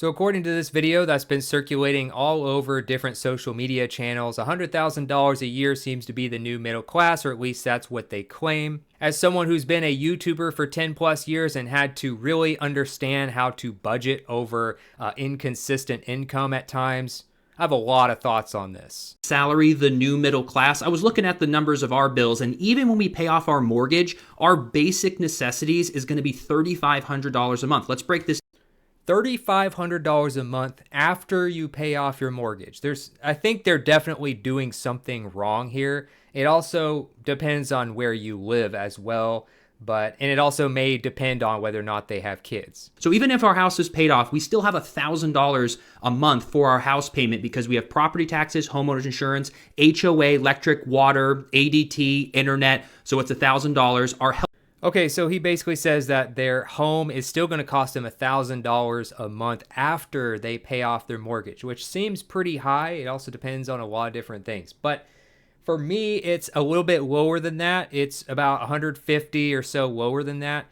So according to this video that's been circulating all over different social media channels, $100,000 a year seems to be the new middle class, or at least that's what they claim. As someone who's been a YouTuber for 10 plus years and had to really understand how to budget over inconsistent income at times, I have a lot of thoughts on this. Salary, the new middle class. I was looking at the numbers of our bills, and even when we pay off our mortgage, our basic necessities is going to be $3,500 a month. Let's break this. $3,500 a month after you pay off your mortgage. I think they're definitely doing something wrong here. It also depends on where you live as well. And it also may depend on whether or not they have kids. So even if our house is paid off, we still have $1,000 a month for our house payment because we have property taxes, homeowners insurance, HOA, electric, water, ADT, internet. So it's $1,000. Our health. Okay, so he basically says that their home is still going to cost them $1,000 a month after they pay off their mortgage, which seems pretty high. It also depends on a lot of different things. But for me, it's a little bit lower than that. It's about 150 or so lower than that.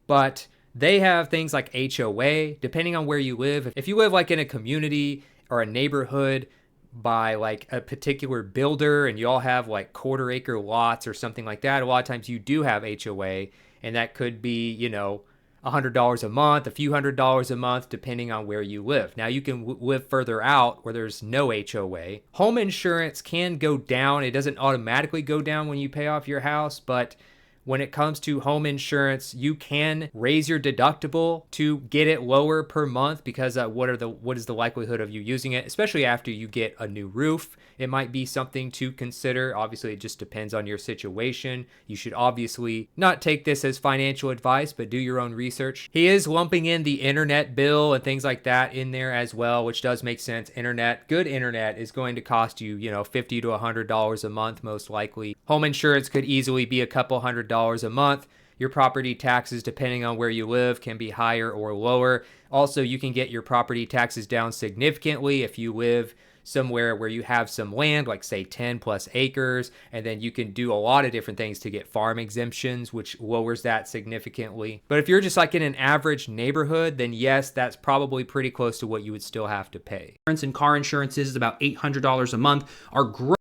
But they have things like HOA, depending on where you live. If you live like in a community or a neighborhood by like a particular builder and you all have like quarter-acre lots or something like that, a lot of times you do have HOA, and that could be, $100 a month, a few $100s a month, depending on where you live. Now, you can live further out where there's no HOA. Home insurance can go down. It doesn't automatically go down when you pay off your house, but when it comes to home insurance, you can raise your deductible to get it lower per month because what is the likelihood of you using it, especially after you get a new roof. It might be something to consider. Obviously, it just depends on your situation. You should obviously not take this as financial advice, but do your own research. He is lumping in the internet bill and things like that in there as well, which does make sense. Good internet is going to cost you, $50 to $100 a month, most likely. Home insurance could easily be a couple $100 a month. Your property taxes, depending on where you live, can be higher or lower. Also, you can get your property taxes down significantly if you live somewhere where you have some land, like say 10 plus acres, and then you can do a lot of different things to get farm exemptions, which lowers that significantly. But if you're just like in an average neighborhood, then yes, that's probably pretty close to what you would still have to pay. And car insurance is about $800 a month.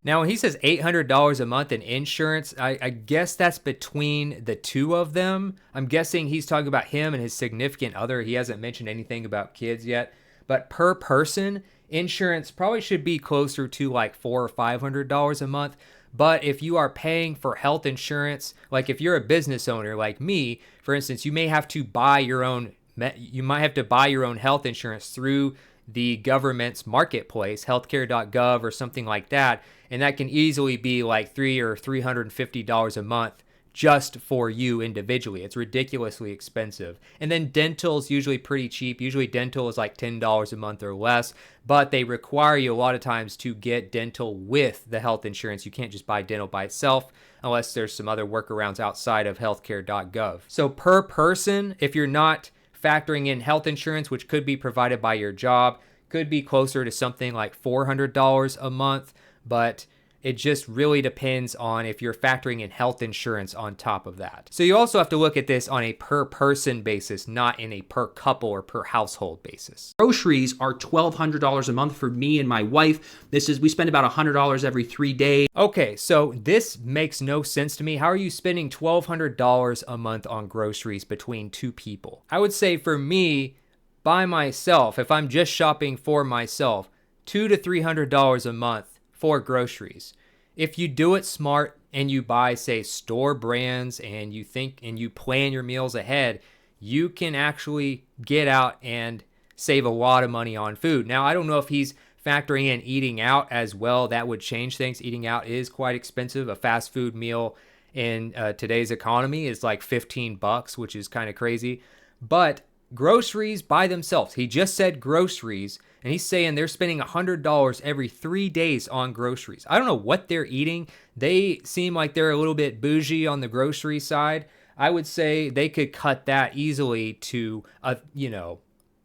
Now, when he says $800 a month in insurance, I guess that's between the two of them. I'm guessing he's talking about him and his significant other. He hasn't mentioned anything about kids yet. But per person, insurance probably should be closer to like $400 or $500 a month. But if you are paying for health insurance, like if you're a business owner like me, for instance, you might have to buy your own health insurance through the government's marketplace, healthcare.gov or something like that. And that can easily be like $300 or $350 a month just for you individually. It's ridiculously expensive. And then dental is usually pretty cheap. Usually dental is like $10 a month or less, but they require you a lot of times to get dental with the health insurance. You can't just buy dental by itself unless there's some other workarounds outside of healthcare.gov. So per person, if you're not factoring in health insurance, which could be provided by your job, could be closer to something like $400 a month, but it just really depends on if you're factoring in health insurance on top of that. So you also have to look at this on a per person basis, not in a per couple or per household basis. Groceries are $1,200 a month for me and my wife. We spend about $100 every 3 days. Okay, so this makes no sense to me. How are you spending $1,200 a month on groceries between two people? I would say for me, by myself, if I'm just shopping for myself, $200 to $300 a month for groceries. If you do it smart and you buy, say, store brands and you plan your meals ahead, you can actually get out and save a lot of money on food. Now, I don't know if he's factoring in eating out as well. That would change things. Eating out is quite expensive. A fast food meal in today's economy is like $15, which is kind of crazy. But groceries by themselves, he just said groceries, and he's saying they're spending $100 every 3 days on groceries. I don't know what they're eating. They seem like they're a little bit bougie on the grocery side. I would say they could cut that easily to,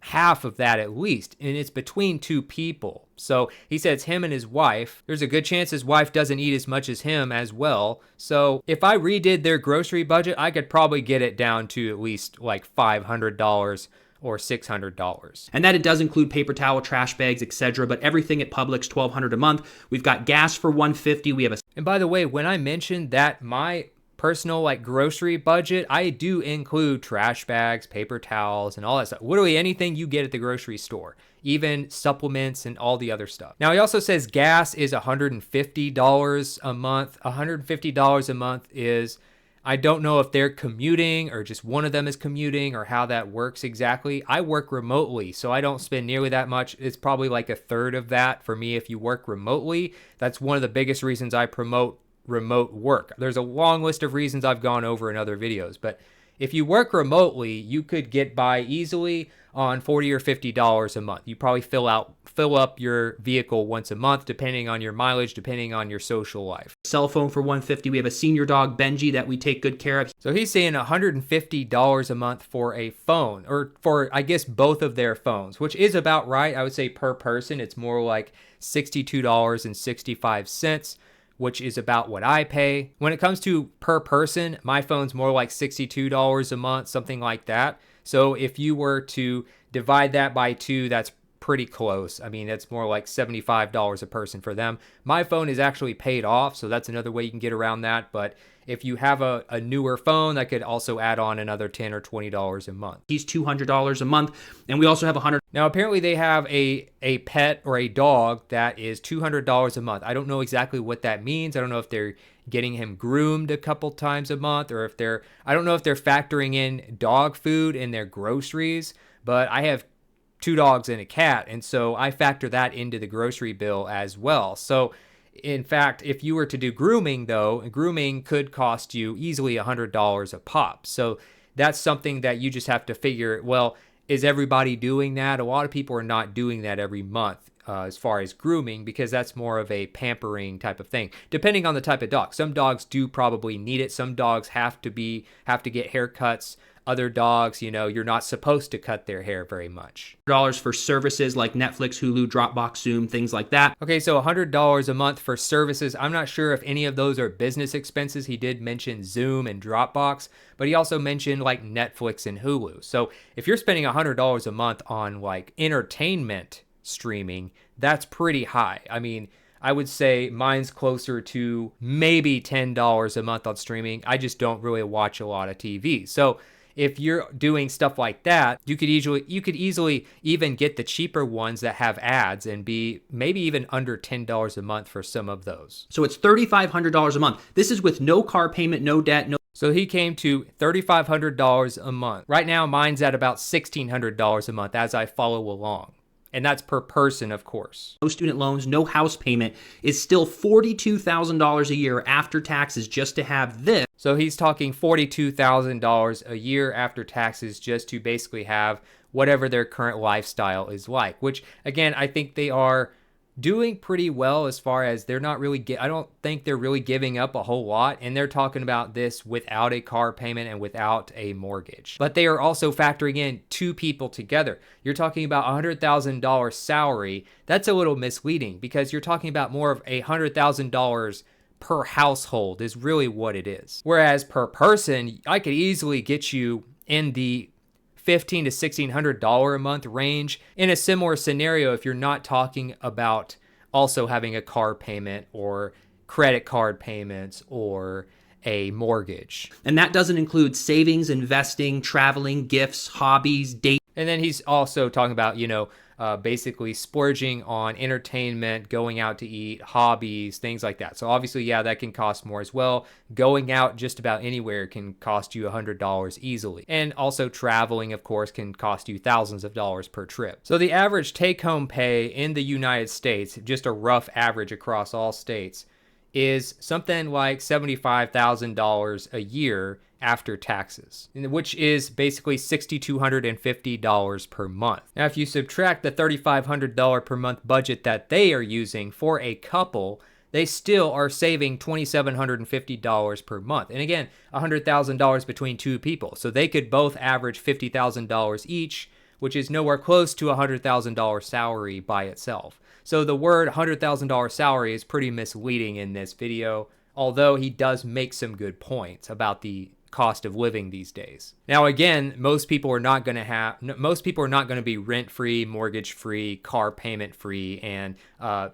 half of that at least, and it's between two people. So he says him and his wife. There's a good chance his wife doesn't eat as much as him as well. So if I redid their grocery budget, I could probably get it down to at least like $500 or $600. And that it does include paper towel, trash bags, etc. But everything at Publix, $1,200 a month. We've got gas for $150. We have a... And by the way, when I mentioned that my personal like grocery budget, I do include trash bags, paper towels, and all that stuff. Literally anything you get at the grocery store, even supplements and all the other stuff. Now he also says gas is $150 a month. $150 a month is, I don't know if they're commuting or just one of them is commuting or how that works exactly. I work remotely, so I don't spend nearly that much. It's probably like a third of that for me if you work remotely. That's one of the biggest reasons I promote remote work. There's a long list of reasons I've gone over in other videos, but if you work remotely, you could get by easily on $40 or $50 a month. You probably fill up your vehicle once a month, depending on your mileage, depending on your social life. Cell phone for $150. We have a senior dog, Benji, that we take good care of. So he's saying $150 a month for a phone, or for, I guess, both of their phones, which is about right. I would say per person, it's more like $62.65. Which is about what I pay. When it comes to per person, my phone's more like $62 a month, something like that. So if you were to divide that by 2, that's pretty close. I mean, it's more like $75 a person for them. My phone is actually paid off, so that's another way you can get around that. But if you have a newer phone, that could also add on another $10 or $20 a month. He's $200 a month, and we also have $100. Now, apparently they have a pet or a dog that is $200 a month. I don't know exactly what that means. I don't know if they're getting him groomed a couple times a month, or if I don't know if they're factoring in dog food in their groceries, but I have 2 dogs and a cat, and so I factor that into the grocery bill as well. So in fact, if you were to do grooming, though, grooming could cost you easily $100 a pop. So that's something that you just have to figure, well, is everybody doing that? A lot of people are not doing that every month as far as grooming, because that's more of a pampering type of thing, depending on the type of dog. Some dogs do probably need it. Some dogs have to get haircuts. Other dogs, you're not supposed to cut their hair very much. $100 for services like Netflix, Hulu, Dropbox, Zoom, things like that. Okay, so $100 a month for services. I'm not sure if any of those are business expenses. He did mention Zoom and Dropbox, but he also mentioned like Netflix and Hulu. So if you're spending $100 a month on like entertainment streaming, that's pretty high. I mean, I would say mine's closer to maybe $10 a month on streaming. I just don't really watch a lot of TV. So if you're doing stuff like that, you could easily even get the cheaper ones that have ads and be maybe even under $10 a month for some of those. So it's $3,500 a month. This is with no car payment, no debt, no... So he came to $3,500 a month. Right now, mine's at about $1,600 a month as I follow along. And that's per person, of course. No student loans, no house payment, is still $42,000 a year after taxes just to have this. So he's talking $42,000 a year after taxes just to basically have whatever their current lifestyle is like, which again, I think they are doing pretty well as far as they're not really I don't think they're really giving up a whole lot, and they're talking about this without a car payment and without a mortgage. But they are also factoring in 2 people together. You're talking about $100,000 salary. That's a little misleading because you're talking about more of $100,000 per household is really what it is. Whereas per person, I could easily get you in the $1,500 to $1,600 a month range in a similar scenario if you're not talking about also having a car payment or credit card payments or a mortgage. And that doesn't include savings, investing, traveling, gifts, hobbies, dating. And then he's also talking about, basically splurging on entertainment, going out to eat, hobbies, things like that. So obviously, yeah, that can cost more as well. Going out just about anywhere can cost you $100 easily. And also traveling, of course, can cost you thousands of dollars per trip. So the average take-home pay in the United States, just a rough average across all states, is something like $75,000 a year after taxes, which is basically $6,250 per month. Now, if you subtract the $3,500 per month budget that they are using for a couple, they still are saving $2,750 per month. And again, $100,000 between 2 people. So they could both average $50,000 each, which is nowhere close to a $100,000 salary by itself. So the word $100,000 salary is pretty misleading in this video, although he does make some good points about the cost of living these days. Now, again, most people are not going to be rent-free, mortgage-free, car payment-free, and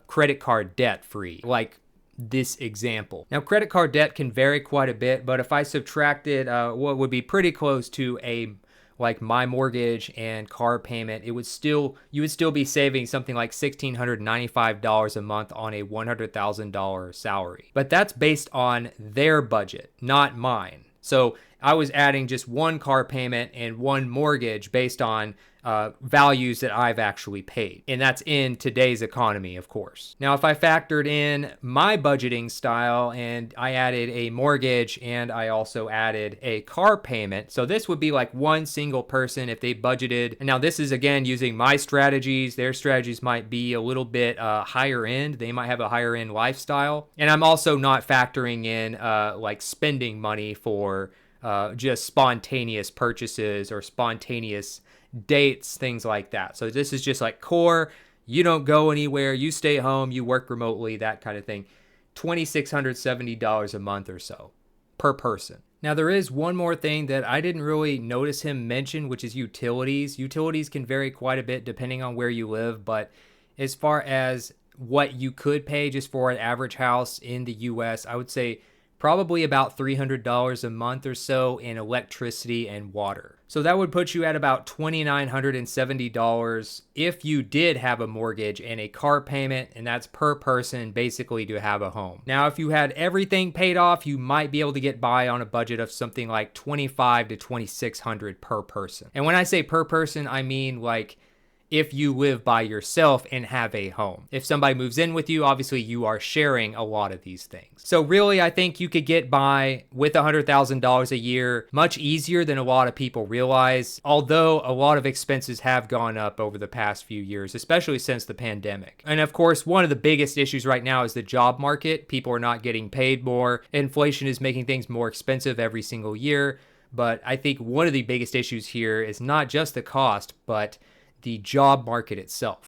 credit card debt-free, like this example. Now, credit card debt can vary quite a bit, but if I subtracted what would be pretty close to my mortgage and car payment, you would still be saving something like $1,695 a month on a $100,000 salary. But that's based on their budget, not mine. So I was adding just one car payment and one mortgage based on values that I've actually paid. And that's in today's economy, of course. Now, if I factored in my budgeting style and I added a mortgage and I also added a car payment, so this would be like one single person if they budgeted. And now this is, again, using my strategies. Their strategies might be a little bit higher end. They might have a higher end lifestyle. And I'm also not factoring in like spending money for just spontaneous purchases or spontaneous dates, things like that. So this is just like core. You don't go anywhere. You stay home. You work remotely, that kind of thing. $2,670 a month or so per person. Now, there is one more thing that I didn't really notice him mention, which is utilities. Utilities can vary quite a bit depending on where you live, but as far as what you could pay just for an average house in the US, I would say probably about $300 a month or so in electricity and water. So that would put you at about $2,970 if you did have a mortgage and a car payment, and that's per person basically to have a home. Now, if you had everything paid off, you might be able to get by on a budget of something like $2,500 to $2,600 per person. And when I say per person, I mean like if you live by yourself and have a home. If somebody moves in with you, obviously you are sharing a lot of these things. So really, I think you could get by with $100,000 a year much easier than a lot of people realize, although a lot of expenses have gone up over the past few years, especially since the pandemic. And of course, one of the biggest issues right now is the job market. People are not getting paid more. Inflation is making things more expensive every single year. But I think one of the biggest issues here is not just the cost, but the job market itself.